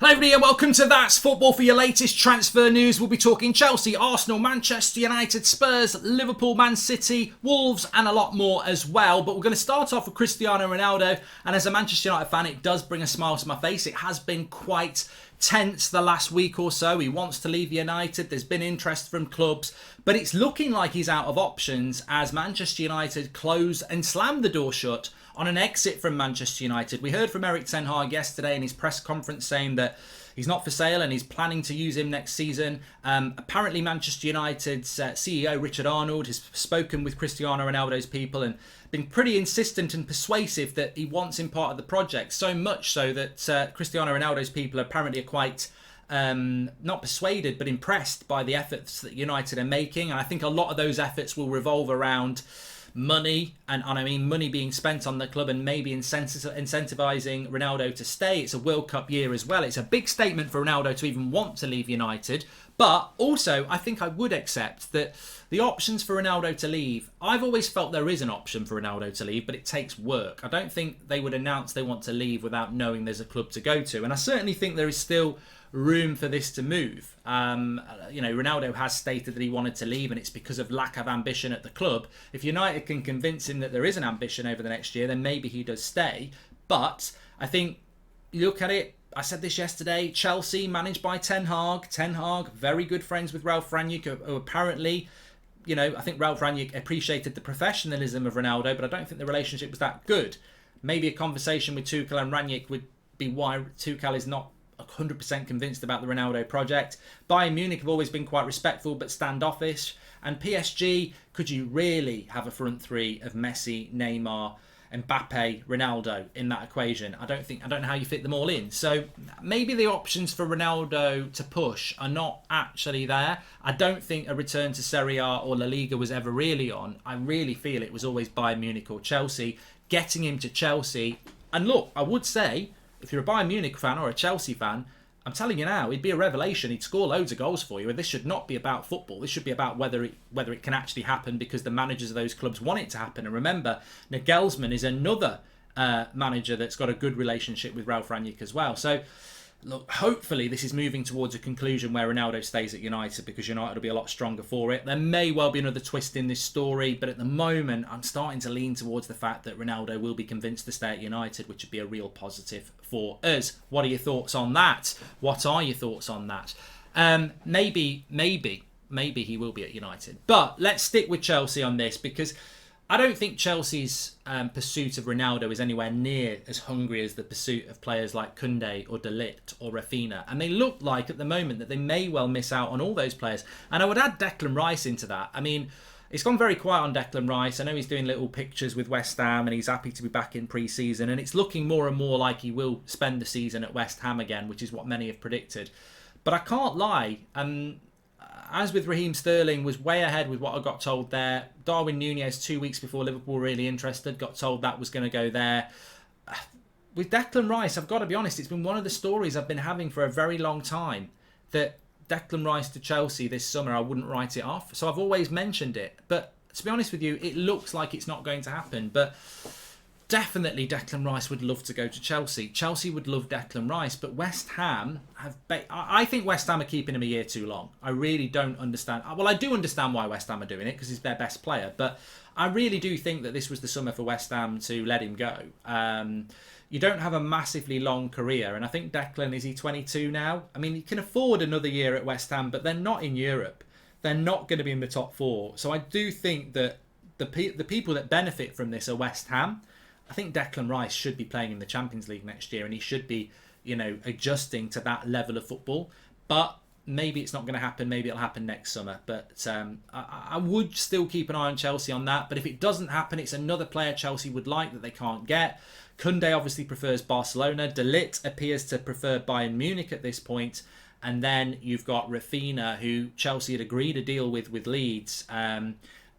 Hello everybody and welcome to That's Football. For your latest transfer news, we'll be talking Chelsea, Arsenal, Manchester United, Spurs, Liverpool, Man City, Wolves and a lot more as well. But we're going to start off with Cristiano Ronaldo, and as a Manchester United fan it does bring a smile to my face. It has been quite tense the last week or so. He wants to leave United, there's been interest from clubs, but it's looking like he's out of options as Manchester United close and slam the door shut on an exit from Manchester United. We heard from Erik ten Hag yesterday in his press conference saying that he's not for sale and he's planning to use him next season. Apparently Manchester United's CEO Richard Arnold has spoken with Cristiano Ronaldo's people and been pretty insistent and persuasive that he wants him part of the project. So much so that Cristiano Ronaldo's people apparently are quite not persuaded but impressed by the efforts that United are making. And I think a lot of those efforts will revolve around money, and I mean money being spent on the club and maybe incentivising Ronaldo to stay. It's a World Cup year as well. It's a big statement for Ronaldo to even want to leave United. But also, I think I would accept that the options for Ronaldo to leave, I've always felt there is an option for Ronaldo to leave, but it takes work. I don't think they would announce they want to leave without knowing there's a club to go to. And I certainly think there is still room for this to move. Ronaldo has stated that he wanted to leave and it's because of lack of ambition at the club. If United can convince him that there is an ambition over the next year, then maybe he does stay. But I think, you look at it, I said this yesterday, Chelsea managed by Ten Hag, very good friends with Ralf Rangnick, who apparently, I think Ralf Rangnick appreciated the professionalism of Ronaldo, but I don't think the relationship was that good. Maybe a conversation with Tuchel and Rangnick would be why Tuchel is not 100% convinced about the Ronaldo project. Bayern Munich have always been quite respectful but standoffish. And PSG, could you really have a front three of Messi, Neymar, Mbappe, Ronaldo in that equation? I don't know how you fit them all in. So maybe the options for Ronaldo to push are not actually there. I don't think a return to Serie A or La Liga was ever really on. I really feel it was always Bayern Munich or Chelsea. Getting him to Chelsea, and look, I would say, if you're a Bayern Munich fan or a Chelsea fan, I'm telling you now, he'd be a revelation. He'd score loads of goals for you. And this should not be about football. This should be about whether it can actually happen because the managers of those clubs want it to happen. And remember, Nagelsmann is another manager that's got a good relationship with Ralf Rangnick as well. So, look, hopefully this is moving towards a conclusion where Ronaldo stays at United because United will be a lot stronger for it. There may well be another twist in this story, but at the moment I'm starting to lean towards the fact that Ronaldo will be convinced to stay at United, which would be a real positive for us. What are your thoughts on that? What are your thoughts on that? Maybe he will be at United. But let's stick with Chelsea on this because I don't think Chelsea's pursuit of Ronaldo is anywhere near as hungry as the pursuit of players like Koundé or De Ligt or Rafinha. And they look like at the moment that they may well miss out on all those players. And I would add Declan Rice into that. I mean, it's gone very quiet on Declan Rice. I know he's doing little pictures with West Ham and he's happy to be back in pre-season. And it's looking more and more like he will spend the season at West Ham again, which is what many have predicted. But I can't lie. As with Raheem Sterling, was way ahead with what I got told there. Darwin Núñez 2 weeks before Liverpool were really interested, got told that was going to go there. With Declan Rice, I've got to be honest, it's been one of the stories I've been having for a very long time that Declan Rice to Chelsea this summer, I wouldn't write it off. So I've always mentioned it. But to be honest with you, it looks like it's not going to happen. But definitely Declan Rice would love to go to Chelsea. Chelsea would love Declan Rice, but West Ham have... I think West Ham are keeping him a year too long. I really don't understand. Well, I do understand why West Ham are doing it, because he's their best player, but I really do think that this was the summer for West Ham to let him go. You don't have a massively long career, and I think Declan, is he 22 now? I mean, he can afford another year at West Ham, but they're not in Europe. They're not going to be in the top four. So I do think that the people that benefit from this are West Ham. I think Declan Rice should be playing in the Champions League next year and he should be, adjusting to that level of football. But maybe it's not going to happen. Maybe it'll happen next summer. But I would still keep an eye on Chelsea on that. But if it doesn't happen, it's another player Chelsea would like that they can't get. Koundé obviously prefers Barcelona. De Ligt appears to prefer Bayern Munich at this point. And then you've got Rafinha, who Chelsea had agreed a deal with Leeds.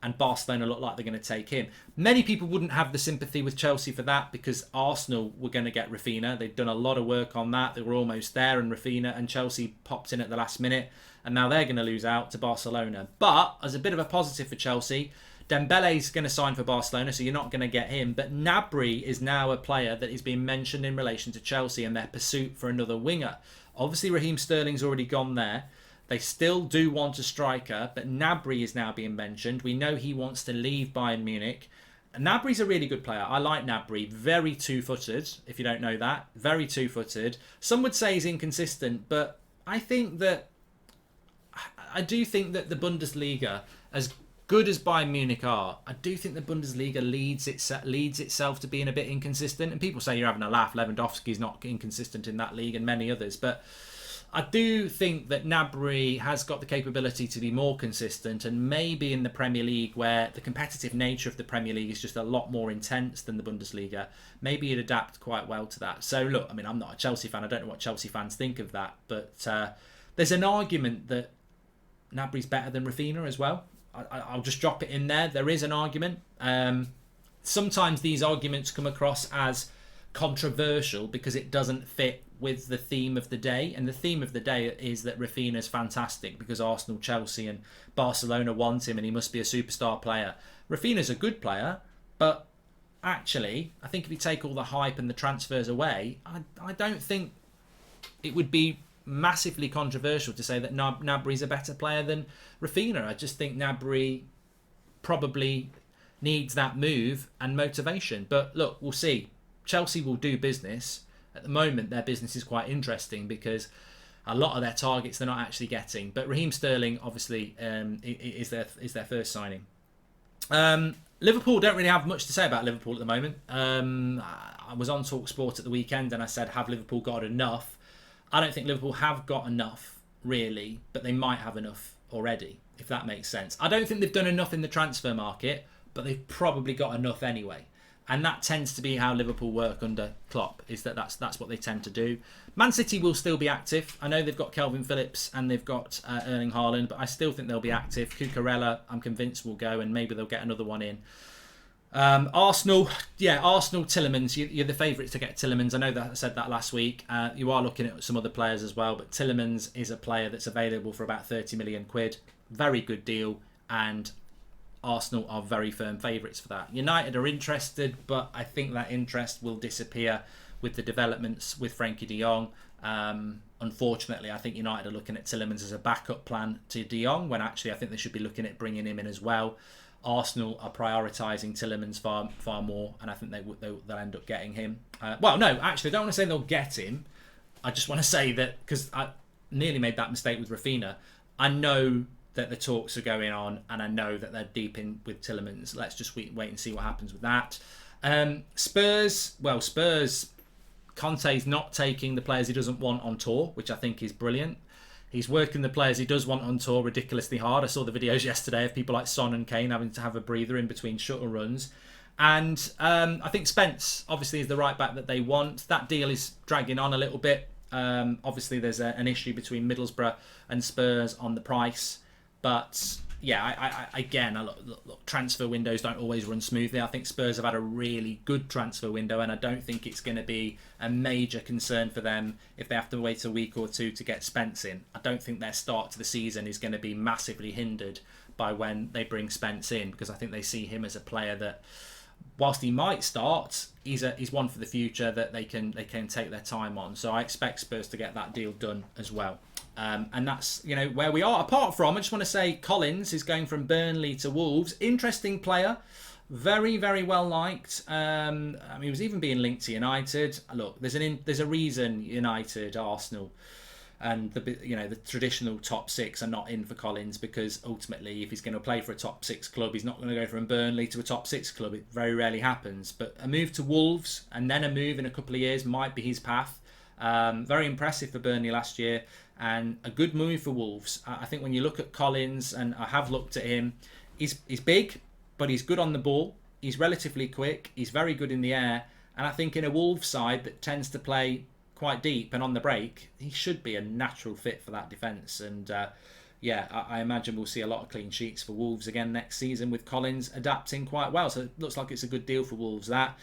And Barcelona look like they're going to take him. Many people wouldn't have the sympathy with Chelsea for that because Arsenal were going to get Rafinha. They'd done a lot of work on that. They were almost there, and Rafinha and Chelsea popped in at the last minute, and now they're going to lose out to Barcelona. But as a bit of a positive for Chelsea, Dembele's going to sign for Barcelona, so you're not going to get him. But Gnabry is now a player that is being mentioned in relation to Chelsea and their pursuit for another winger. Obviously, Raheem Sterling's already gone there. They still do want a striker, but Gnabry is now being mentioned. We know he wants to leave Bayern Munich. Gnabry's a really good player. I like Gnabry. Very two-footed, if you don't know that. Very two-footed. Some would say he's inconsistent, but I do think that the Bundesliga, as good as Bayern Munich are, I do think the Bundesliga leads itself to being a bit inconsistent. And people say you're having a laugh. Lewandowski's not inconsistent in that league and many others. But I do think that Gnabry has got the capability to be more consistent, and maybe in the Premier League, where the competitive nature of the Premier League is just a lot more intense than the Bundesliga, maybe he'd adapt quite well to that. So look, I mean, I'm not a Chelsea fan. I don't know what Chelsea fans think of that, but there's an argument that Gnabry's better than Rafinha as well. I'll just drop it in there. There is an argument. Sometimes these arguments come across as controversial because it doesn't fit with the theme of the day, and the theme of the day is that Rafinha's fantastic because Arsenal, Chelsea and Barcelona want him and he must be a superstar player. Rafinha's a good player, but actually I think if you take all the hype and the transfers away, I don't think it would be massively controversial to say that Gnabry's a better player than Rafinha. I just think Gnabry probably needs that move and motivation, but look, we'll see. Chelsea will do business. At the moment, their business is quite interesting because a lot of their targets they're not actually getting. But Raheem Sterling, obviously, is their first signing. Liverpool don't really have much to say about Liverpool at the moment. I was on TalkSport at the weekend and I said, have Liverpool got enough? I don't think Liverpool have got enough, really, but they might have enough already, if that makes sense. I don't think they've done enough in the transfer market, but they've probably got enough anyway. And that tends to be how Liverpool work under Klopp, is that's what they tend to do. Man City will still be active. I know they've got Kelvin Phillips and they've got Erling Haaland, but I still think they'll be active. Cucurella, I'm convinced, will go, and maybe they'll get another one in. Arsenal, Tielemans, you're the favourites to get Tielemans. I know that I said that last week. You are looking at some other players as well, but Tielemans is a player that's available for about 30 million quid. Very good deal, and Arsenal are very firm favourites for that. United are interested, but I think that interest will disappear with the developments with Frankie de Jong. Unfortunately, I think United are looking at Tielemans as a backup plan to de Jong, when actually I think they should be looking at bringing him in as well. Arsenal are prioritising Tielemans far more, and I think they'll end up getting him. Well, no, actually, I don't want to say they'll get him. I just want to say that, because I nearly made that mistake with Rafinha, I know that the talks are going on, and I know that they're deep in with Tielemans. Let's just wait and see what happens with that. Spurs, Conte's not taking the players he doesn't want on tour, which I think is brilliant. He's working the players he does want on tour ridiculously hard. I saw the videos yesterday of people like Son and Kane having to have a breather in between shuttle runs. And I think Spence, obviously, is the right back that they want. That deal is dragging on a little bit. Obviously, there's an issue between Middlesbrough and Spurs on the price. But yeah, look, transfer windows don't always run smoothly. I think Spurs have had a really good transfer window, and I don't think it's going to be a major concern for them if they have to wait a week or two to get Spence in. I don't think their start to the season is going to be massively hindered by when they bring Spence in, because I think they see him as a player that, whilst he might start, he's one for the future that they can take their time on. So I expect Spurs to get that deal done as well. And that's where we are. Apart from, I just want to say, Collins is going from Burnley to Wolves. Interesting player, very, very well liked. He was even being linked to United. Look, there's a reason United, Arsenal, and the traditional top six are not in for Collins, because ultimately, if he's going to play for a top six club, he's not going to go from Burnley to a top six club. It very rarely happens. But a move to Wolves and then a move in a couple of years might be his path. Very impressive for Burnley last year, and a good move for Wolves. I think when you look at Collins, and I have looked at him, he's big, but he's good on the ball. He's relatively quick. He's very good in the air, and I think in a Wolves side that tends to play quite deep and on the break, he should be a natural fit for that defence. And I imagine we'll see a lot of clean sheets for Wolves again next season, with Collins adapting quite well. So it looks like it's a good deal for Wolves. That.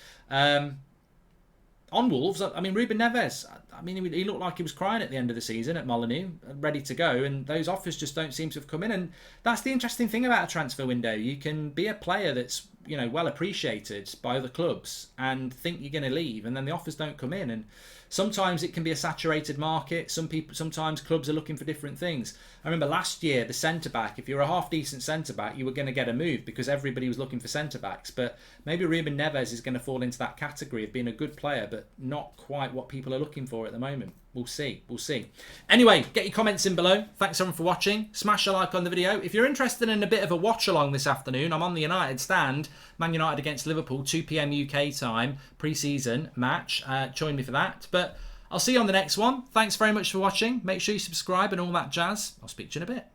on Wolves, I mean, Ruben Neves, I mean, he looked like he was crying at the end of the season at Molineux, ready to go, and those offers just don't seem to have come in. And that's the interesting thing about a transfer window. You can be a player that's, you know, well appreciated by other clubs and think you're going to leave, and then the offers don't come in. And sometimes it can be a saturated market. Sometimes clubs are looking for different things. I remember last year, the centre-back, if you're a half-decent centre-back, you were going to get a move because everybody was looking for centre-backs. But maybe Ruben Neves is going to fall into that category of being a good player, but not quite what people are looking for at the moment. We'll see. We'll see. Anyway, get your comments in below. Thanks everyone for watching. Smash a like on the video. If you're interested in a bit of a watch-along this afternoon, I'm on the United stand. Man United against Liverpool, 2 PM UK time, pre-season match. Join me for that. But I'll see you on the next one. Thanks very much for watching. Make sure you subscribe and all that jazz. I'll speak to you in a bit.